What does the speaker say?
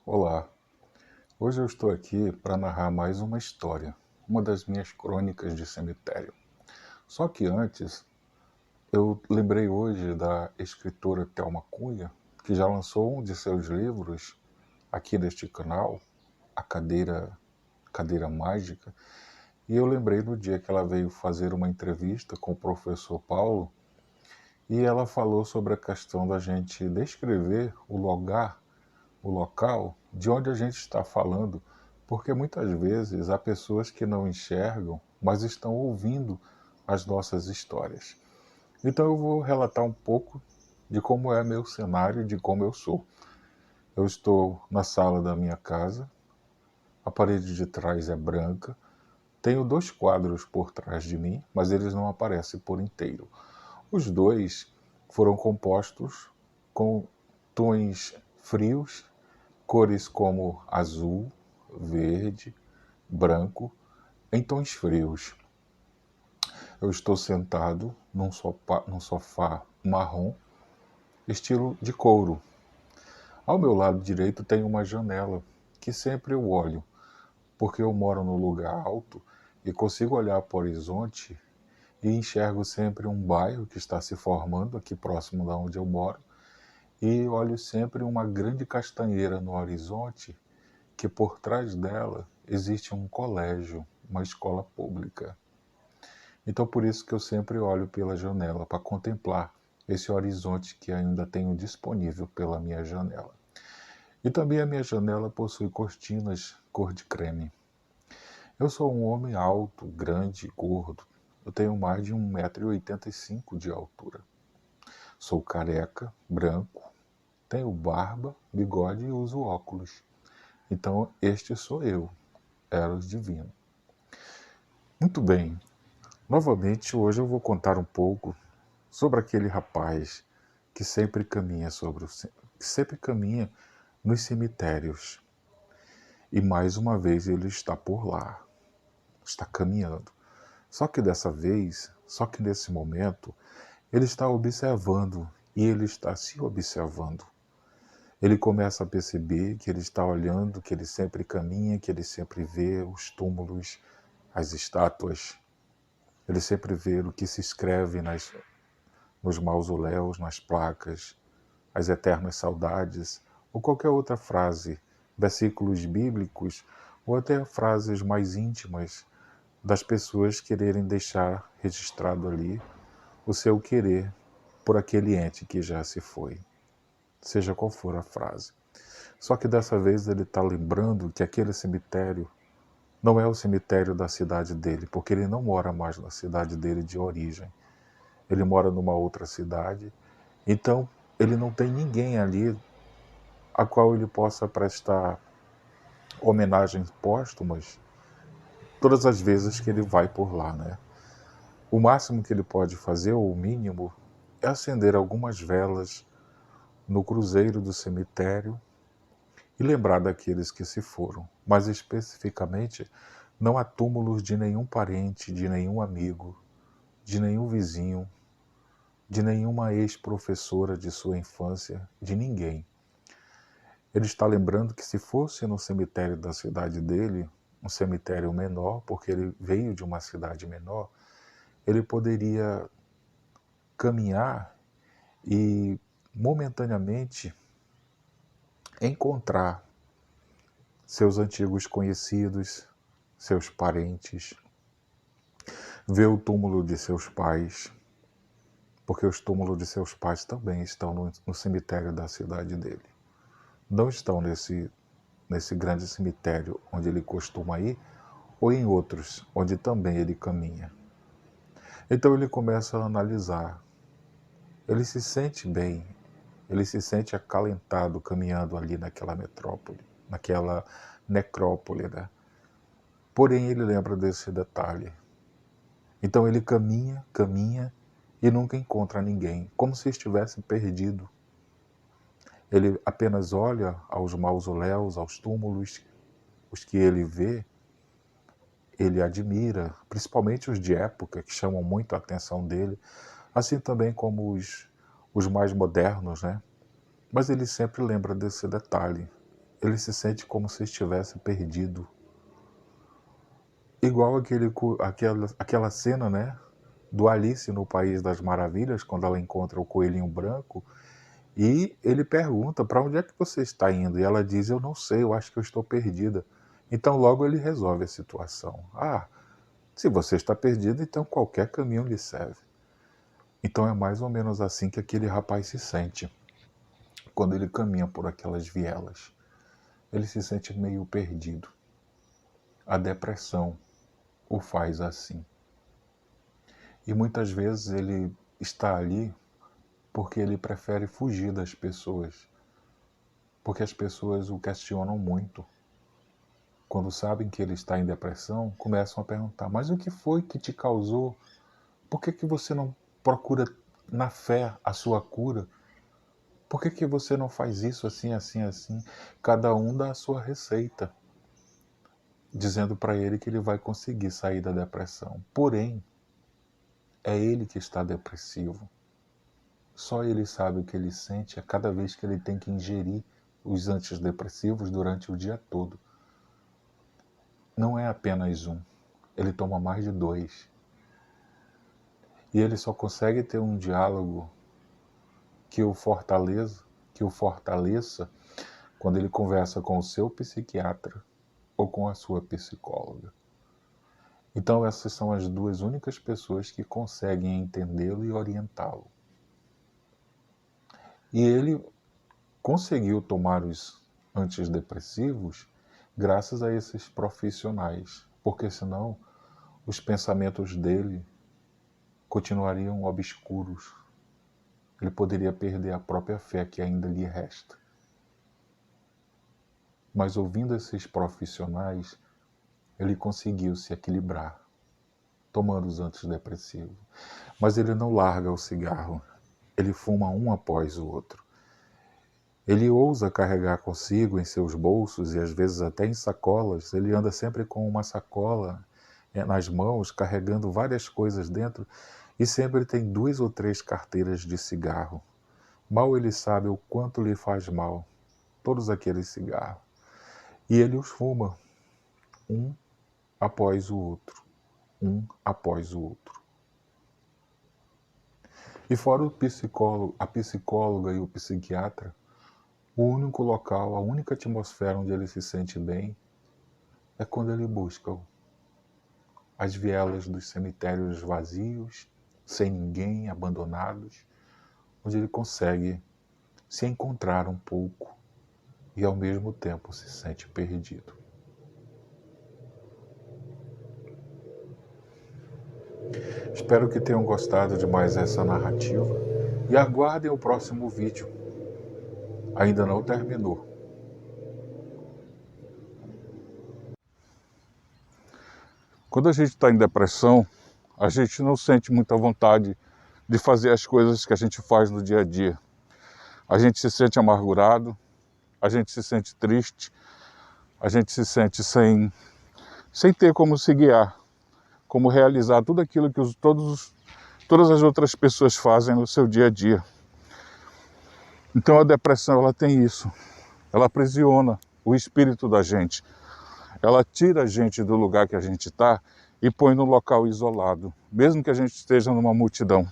Olá, hoje eu estou aqui para narrar mais uma história, uma das minhas crônicas de cemitério. Só que antes, eu lembrei hoje da escritora Thelma Cunha, que já lançou um de seus livros aqui neste canal, A Cadeira Mágica, e eu lembrei do dia que ela veio fazer uma entrevista com o professor Paulo, e ela falou sobre a questão da gente descrever o local de onde a gente está falando, porque muitas vezes há pessoas que não enxergam, mas estão ouvindo as nossas histórias. Então eu vou relatar um pouco de como é meu cenário, de como eu sou. Eu estou na sala da minha casa, a parede de trás é branca, tenho dois quadros por trás de mim, mas eles não aparecem por inteiro. Os dois foram compostos com tons frios, cores como azul, verde, branco, em tons frios. Eu estou sentado num sofá marrom, estilo de couro. Ao meu lado direito tem uma janela que sempre eu olho, porque eu moro num lugar alto e consigo olhar para o horizonte e enxergo sempre um bairro que está se formando aqui próximo da onde eu moro e olho sempre uma grande castanheira no horizonte que por trás dela existe um colégio, uma escola pública. Então por isso que eu sempre olho pela janela para contemplar esse horizonte que ainda tenho disponível pela minha janela. E também a minha janela possui cortinas cor de creme. Eu sou um homem alto, grande, gordo. Eu tenho mais de 1,85 m de altura. Sou careca, branco, tenho barba, bigode e uso óculos. Então este sou eu, Eros Divino. Muito bem, novamente hoje eu vou contar um pouco sobre aquele rapaz que sempre caminha que sempre caminha nos cemitérios. E mais uma vez ele está por lá, está caminhando. Só que dessa vez, só que nesse momento, ele está observando e ele está se observando. Ele começa a perceber que ele está olhando, que ele sempre caminha, que ele sempre vê os túmulos, as estátuas. Ele sempre vê o que se escreve nos mausoléus, nas placas, as eternas saudades, ou qualquer outra frase, versículos bíblicos, ou até frases mais íntimas das pessoas quererem deixar registrado ali o seu querer por aquele ente que já se foi, seja qual for a frase. Só que dessa vez ele está lembrando que aquele cemitério não é o cemitério da cidade dele, porque ele não mora mais na cidade dele de origem. Ele mora numa outra cidade, então ele não tem ninguém ali a qual ele possa prestar homenagens póstumas todas as vezes que ele vai por lá, né? O máximo que ele pode fazer, ou o mínimo, é acender algumas velas no cruzeiro do cemitério e lembrar daqueles que se foram. Mas especificamente, não há túmulos de nenhum parente, de nenhum amigo, de nenhum vizinho, de nenhuma ex-professora de sua infância, de ninguém. Ele está lembrando que se fosse no cemitério da cidade dele, um cemitério menor, porque ele veio de uma cidade menor, ele poderia caminhar e momentaneamente encontrar seus antigos conhecidos, seus parentes, ver o túmulo de seus pais, porque os túmulos de seus pais também estão no cemitério da cidade dele. Não estão nesse grande cemitério onde ele costuma ir, ou em outros, onde também ele caminha. Então ele começa a analisar. Ele se sente bem, ele se sente acalentado caminhando ali naquela metrópole, naquela necrópole, né? Porém, ele lembra desse detalhe. Então ele caminha, caminha e nunca encontra ninguém, como se estivesse perdido. Ele apenas olha aos mausoléus, aos túmulos, os que ele vê, ele admira, principalmente os de época, que chamam muito a atenção dele, assim também como os mais modernos, né? Mas ele sempre lembra desse detalhe. ele se sente como se estivesse perdido. Igual aquela cena, né, do Alice no País das Maravilhas, quando ela encontra o coelhinho branco, e ele pergunta: para onde é que você está indo? E ela diz: eu não sei, eu acho que eu estou perdida. Então logo ele resolve a situação. Ah, se você está perdido, então qualquer caminho lhe serve. Então é mais ou menos assim que aquele rapaz se sente quando ele caminha por aquelas vielas. Ele se sente meio perdido. A depressão o faz assim. E muitas vezes ele está ali porque ele prefere fugir das pessoas. Porque as pessoas o questionam muito. Quando sabem que ele está em depressão, começam a perguntar: mas o que foi que te causou? Por que você não procura na fé a sua cura? Por que você não faz isso assim, assim, assim? Cada um dá a sua receita, dizendo para ele que ele vai conseguir sair da depressão. Porém, é ele que está depressivo. Só ele sabe o que ele sente a cada vez que ele tem que ingerir os antidepressivos durante o dia todo. Não é apenas um, ele toma mais de 2. E ele só consegue ter um diálogo que o fortaleça quando ele conversa com o seu psiquiatra ou com a sua psicóloga. Então essas são as duas únicas pessoas que conseguem entendê-lo e orientá-lo. E ele conseguiu tomar os antidepressivos graças a esses profissionais, porque senão os pensamentos dele continuariam obscuros. Ele poderia perder a própria fé que ainda lhe resta. Mas ouvindo esses profissionais, ele conseguiu se equilibrar, tomando os antidepressivos. Mas ele não larga o cigarro, ele fuma um após o outro. Ele ousa carregar consigo em seus bolsos e às vezes até em sacolas. Ele anda sempre com uma sacola nas mãos, carregando várias coisas dentro, e sempre tem 2 ou 3 carteiras de cigarro. Mal ele sabe o quanto lhe faz mal todos aqueles cigarros. E ele os fuma, um após o outro, um após o outro. E fora o psicólogo, a psicóloga e o psiquiatra, o único local, a única atmosfera onde ele se sente bem é quando ele busca as vielas dos cemitérios vazios, sem ninguém, abandonados, onde ele consegue se encontrar um pouco e ao mesmo tempo se sente perdido. Espero que tenham gostado de mais essa narrativa e aguardem o próximo vídeo. Ainda não terminou. Quando a gente está em depressão, a gente não sente muita vontade de fazer as coisas que a gente faz no dia a dia. A gente se sente amargurado, a gente se sente triste, a gente se sente sem ter como se guiar, como realizar tudo aquilo que todas as outras pessoas fazem no seu dia a dia. Então a depressão, ela tem isso, ela aprisiona o espírito da gente, ela tira a gente do lugar que a gente está e põe num local isolado, mesmo que a gente esteja numa multidão.